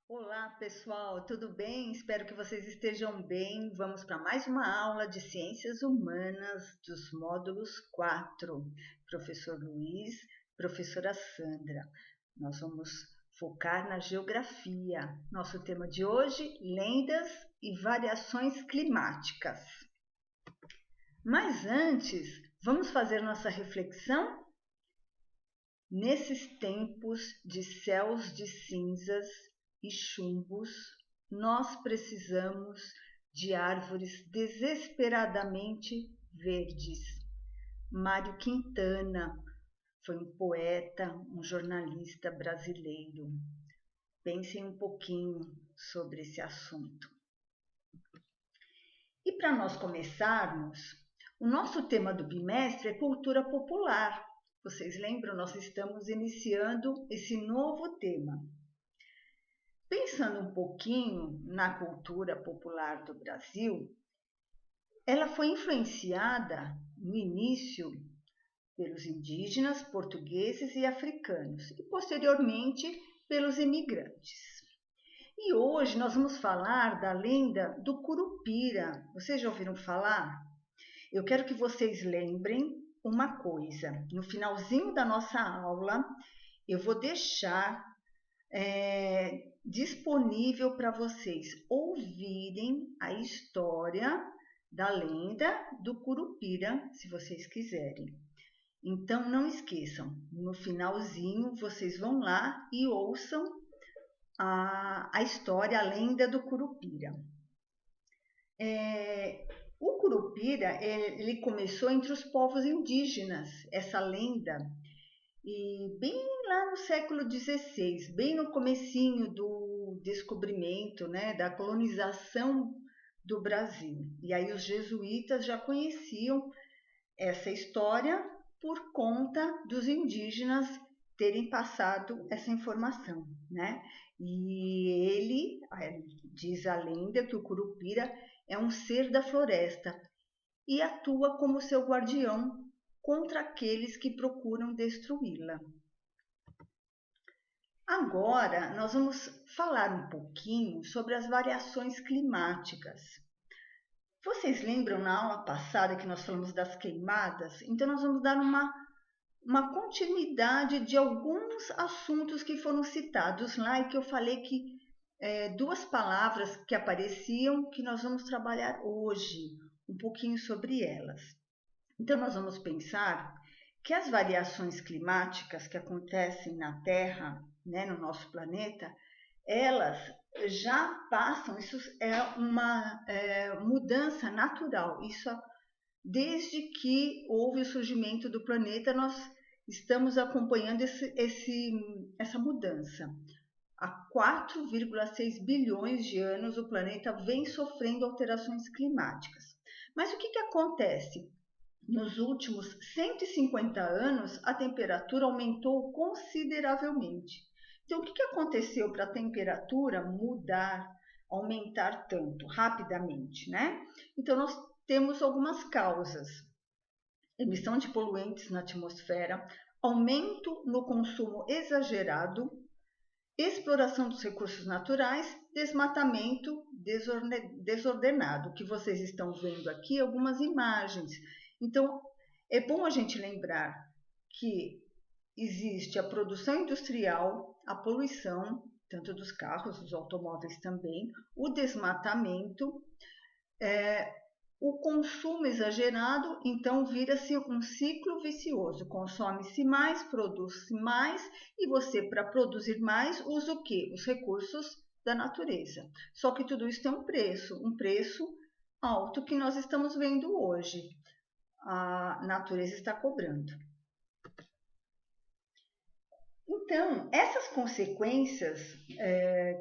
Olá, pessoal, tudo bem? Espero que vocês estejam bem. Vamos para mais uma aula de Ciências Humanas dos módulos 4. Professor Luiz, professora Sandra. Nós vamos focar na geografia. Nosso tema de hoje, lendas e variações climáticas. Mas antes, vamos fazer nossa reflexão? Nesses tempos de céus de cinzas e chumbos, nós precisamos de árvores desesperadamente verdes. Mário Quintana foi um poeta, um jornalista brasileiro. Pensem um pouquinho sobre esse assunto. E para nós começarmos, o nosso tema do bimestre é cultura popular. Vocês lembram? Nós estamos iniciando esse novo tema. Pensando um pouquinho na cultura popular do Brasil, ela foi influenciada no início pelos indígenas, portugueses e africanos e posteriormente pelos imigrantes. E hoje nós vamos falar da lenda do Curupira. Vocês já ouviram falar? Eu quero que vocês lembrem uma coisa. No finalzinho da nossa aula, eu vou deixar disponível para vocês ouvirem a história da lenda do Curupira, se vocês quiserem. Então, não esqueçam, no finalzinho vocês vão lá e ouçam a história, a lenda do Curupira. O Curupira, ele começou entre os povos indígenas, essa lenda, e bem lá no século XVI, bem no comecinho do descobrimento, né, da colonização do Brasil. E aí os jesuítas já conheciam essa história por conta dos indígenas terem passado essa informação, né? E ele, diz a lenda, que o Curupira é um ser da floresta e atua como seu guardião contra aqueles que procuram destruí-la. Agora, nós vamos falar um pouquinho sobre as variações climáticas. Vocês lembram na aula passada que nós falamos das queimadas? Então, nós vamos dar uma continuidade de alguns assuntos que foram citados lá e que eu falei que duas palavras que apareciam que nós vamos trabalhar hoje, um pouquinho sobre elas. Então, nós vamos pensar que as variações climáticas que acontecem na Terra, né, no nosso planeta, elas já passam, isso é uma mudança natural. Isso, desde que houve o surgimento do planeta, nós estamos acompanhando essa mudança. Há 4,6 bilhões de anos o planeta vem sofrendo alterações climáticas. Mas o que acontece? Nos últimos 150 anos, a temperatura aumentou consideravelmente. Então, o que aconteceu para a temperatura mudar, aumentar tanto rapidamente, né? Então, nós temos algumas causas: emissão de poluentes na atmosfera, aumento no consumo exagerado, exploração dos recursos naturais, desmatamento desordenado, que vocês estão vendo aqui algumas imagens. Então, é bom a gente lembrar que existe a produção industrial, a poluição, tanto dos carros, dos automóveis também, o desmatamento, o consumo exagerado, então vira-se um ciclo vicioso. Consome-se mais, produz-se mais, e você, para produzir mais, usa o quê? Os recursos da natureza. Só que tudo isso tem um preço alto que nós estamos vendo hoje. A natureza está cobrando. Então, essas consequências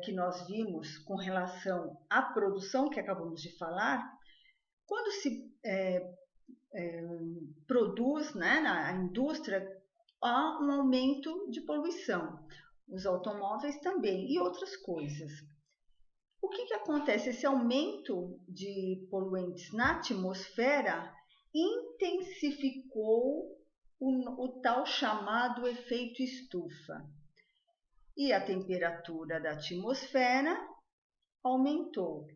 que nós vimos com relação à produção que acabamos de falar, quando se produz, né, na indústria, há um aumento de poluição. Os automóveis também e outras coisas. O que acontece? Esse aumento de poluentes na atmosfera intensificou o tal chamado efeito estufa. e a temperatura da atmosfera aumentou,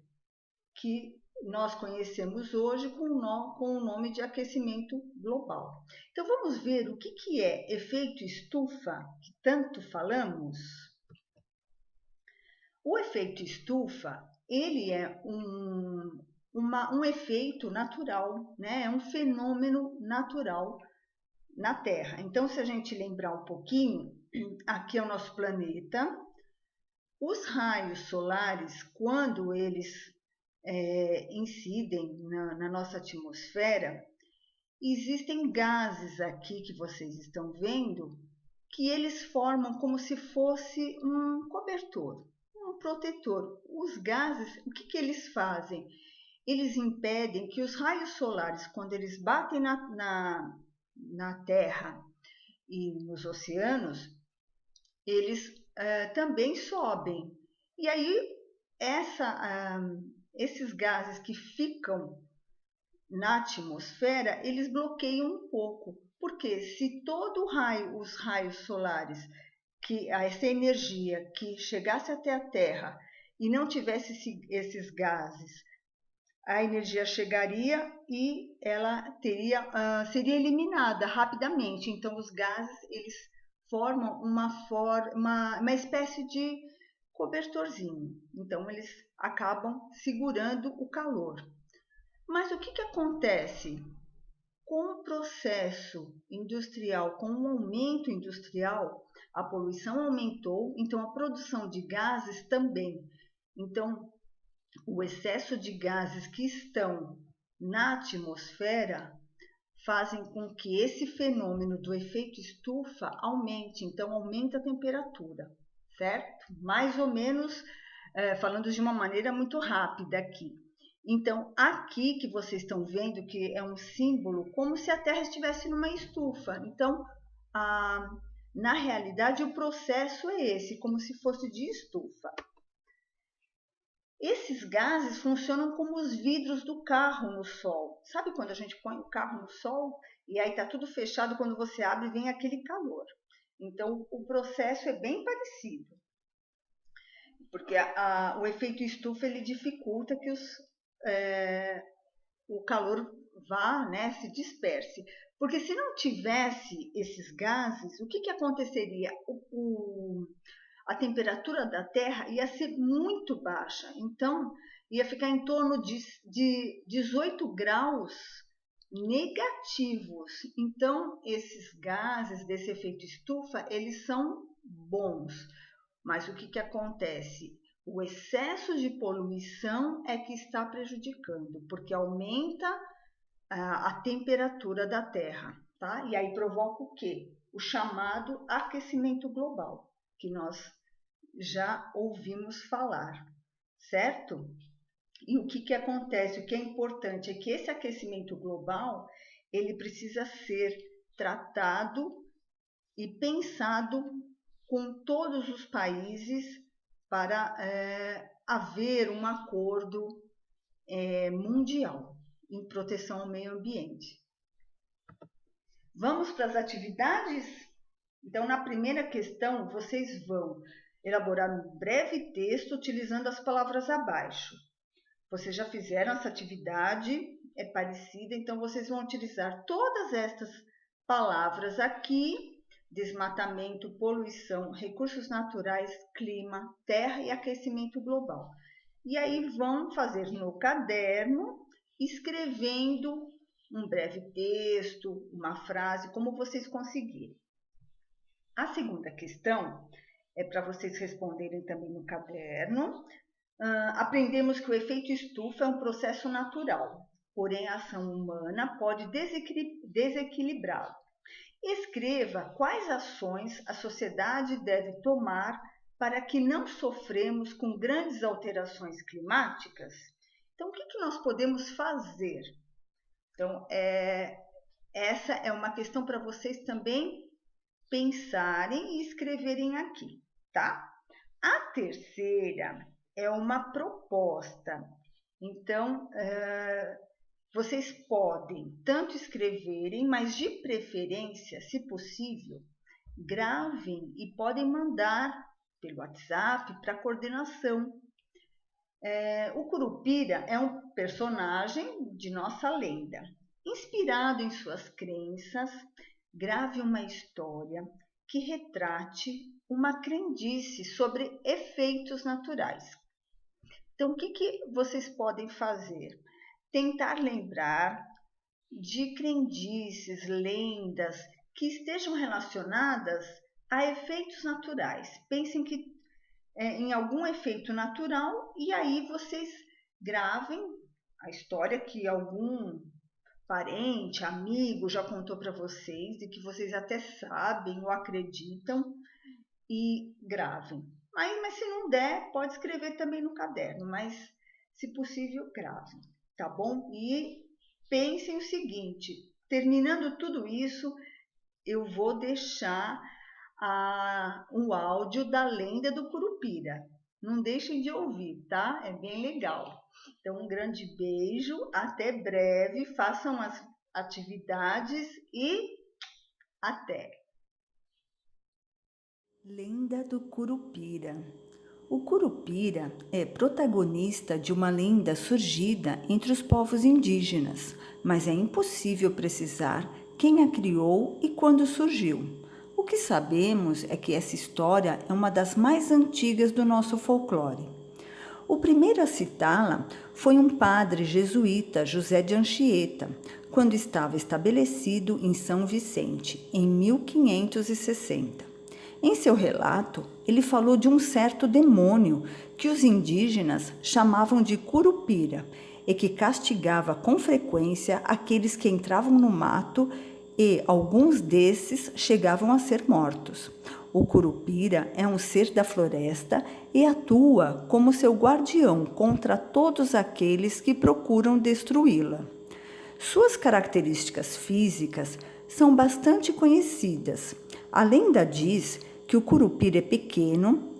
que nós conhecemos hoje com o nome de aquecimento global. Então vamos ver o que é efeito estufa, que tanto falamos? O efeito estufa, ele é um efeito natural, né? É um fenômeno natural na Terra. Então, se a gente lembrar um pouquinho, aqui é o nosso planeta. Os raios solares, quando eles incidem na nossa atmosfera, existem gases aqui que vocês estão vendo, que eles formam como se fosse um cobertor, um protetor. Os gases, o que eles fazem? Eles impedem que os raios solares, quando eles batem na Terra e nos oceanos, eles também sobem. E aí, esses gases que ficam na atmosfera, eles bloqueiam um pouco. Porque se os raios solares, essa energia que chegasse até a Terra e não tivesse esses gases, a energia chegaria e ela seria eliminada rapidamente. Então, os gases, eles formam uma espécie de cobertorzinho. Então, eles acabam segurando o calor. Mas o que acontece? Com o processo industrial, com o aumento industrial, a poluição aumentou, então a produção de gases também. Então, o excesso de gases que estão na atmosfera fazem com que esse fenômeno do efeito estufa aumente, então aumenta a temperatura, certo? Mais ou menos, falando de uma maneira muito rápida aqui. Então, aqui que vocês estão vendo que é um símbolo como se a Terra estivesse numa estufa. Então, na realidade, o processo é esse, como se fosse de estufa. Esses gases funcionam como os vidros do carro no sol. Sabe quando a gente põe o carro no sol e aí está tudo fechado, quando você abre vem aquele calor. Então, o processo é bem parecido. Porque o efeito estufa ele dificulta que o calor vá, né, se disperse. Porque se não tivesse esses gases, o que aconteceria? A temperatura da Terra ia ser muito baixa, então ia ficar em torno de 18 graus negativos. Então, esses gases desse efeito estufa, eles são bons. Mas o que acontece? O excesso de poluição é que está prejudicando, porque aumenta a temperatura da Terra, tá? E aí provoca o quê? O chamado aquecimento global, que nós já ouvimos falar, certo? E o que acontece? O que é importante é que esse aquecimento global, ele precisa ser tratado e pensado com todos os países para haver um acordo mundial em proteção ao meio ambiente. Vamos para as atividades? Então, na primeira questão, vocês vão elaborar um breve texto utilizando as palavras abaixo. Vocês já fizeram essa atividade, é parecida, então vocês vão utilizar todas estas palavras aqui: desmatamento, poluição, recursos naturais, clima, terra e aquecimento global. E aí vão fazer no caderno, escrevendo um breve texto, uma frase, como vocês conseguirem. A segunda questão é para vocês responderem também no caderno. Aprendemos que o efeito estufa é um processo natural, porém a ação humana pode desequilibrá-lo. Escreva quais ações a sociedade deve tomar para que não sofremos com grandes alterações climáticas. Então, o que nós podemos fazer? Então, essa é uma questão para vocês também pensarem e escreverem aqui, tá? A terceira é uma proposta. Então, vocês podem tanto escreverem, mas de preferência, se possível, gravem e podem mandar pelo WhatsApp para coordenação. O Curupira é um personagem de nossa lenda. Inspirado em suas crenças, grave uma história que retrate uma crendice sobre efeitos naturais. Então, o que vocês podem fazer? Tentar lembrar de crendices, lendas que estejam relacionadas a efeitos naturais. Pensem que em algum efeito natural e aí vocês gravem a história que algum parente, amigo já contou para vocês e que vocês até sabem ou acreditam e gravem. Mas se não der, pode escrever também no caderno, mas se possível, gravem, tá bom? E pensem o seguinte, terminando tudo isso, eu vou deixar um áudio da lenda do Curupira. Não deixem de ouvir, tá? É bem legal. Então, um grande beijo, até breve, façam as atividades e até! Lenda do Curupira. O Curupira é protagonista de uma lenda surgida entre os povos indígenas, mas é impossível precisar quem a criou e quando surgiu. O que sabemos é que essa história é uma das mais antigas do nosso folclore. O primeiro a citá-la foi um padre jesuíta, José de Anchieta, quando estava estabelecido em São Vicente, em 1560. Em seu relato, ele falou de um certo demônio que os indígenas chamavam de Curupira e que castigava com frequência aqueles que entravam no mato e alguns desses chegavam a ser mortos. O Curupira é um ser da floresta e atua como seu guardião contra todos aqueles que procuram destruí-la. Suas características físicas são bastante conhecidas. A lenda diz que o Curupira é pequeno,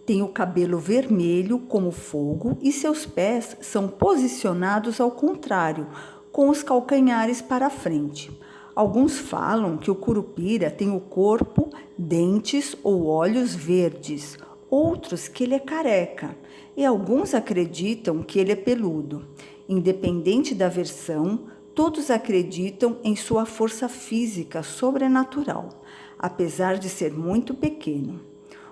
tem o cabelo vermelho como fogo e seus pés são posicionados ao contrário, com os calcanhares para frente. Alguns falam que o Curupira tem o corpo, dentes ou olhos verdes, outros que ele é careca, e alguns acreditam que ele é peludo. Independente da versão, todos acreditam em sua força física sobrenatural, apesar de ser muito pequeno.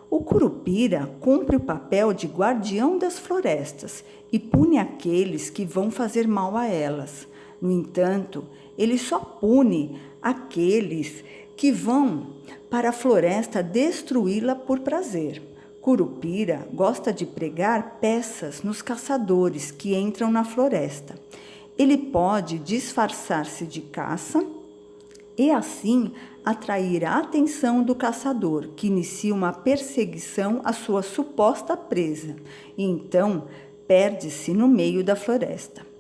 O Curupira cumpre o papel de guardião das florestas e pune aqueles que vão fazer mal a elas. No entanto, ele só pune aqueles que vão para a floresta destruí-la por prazer. Curupira gosta de pregar peças nos caçadores que entram na floresta. Ele pode disfarçar-se de caça e assim atrair a atenção do caçador, que inicia uma perseguição à sua suposta presa e então perde-se no meio da floresta.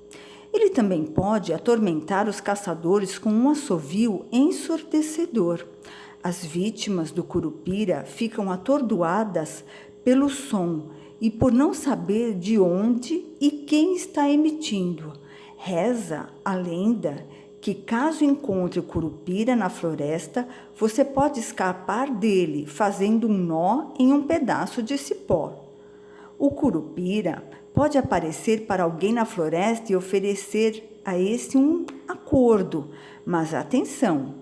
Ele também pode atormentar os caçadores com um assovio ensurdecedor. As vítimas do Curupira ficam atordoadas pelo som e por não saber de onde e quem está emitindo. Reza a lenda que, caso encontre o Curupira na floresta, você pode escapar dele fazendo um nó em um pedaço de cipó. O Curupira pode aparecer para alguém na floresta e oferecer a esse um acordo, mas atenção,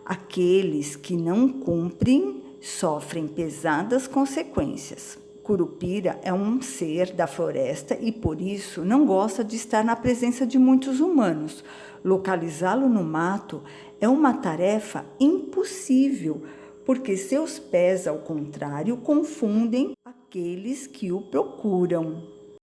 aqueles que não cumprem sofrem pesadas consequências. Curupira é um ser da floresta e, por isso, não gosta de estar na presença de muitos humanos. Localizá-lo no mato é uma tarefa impossível, porque seus pés, ao contrário, confundem aqueles que o procuram.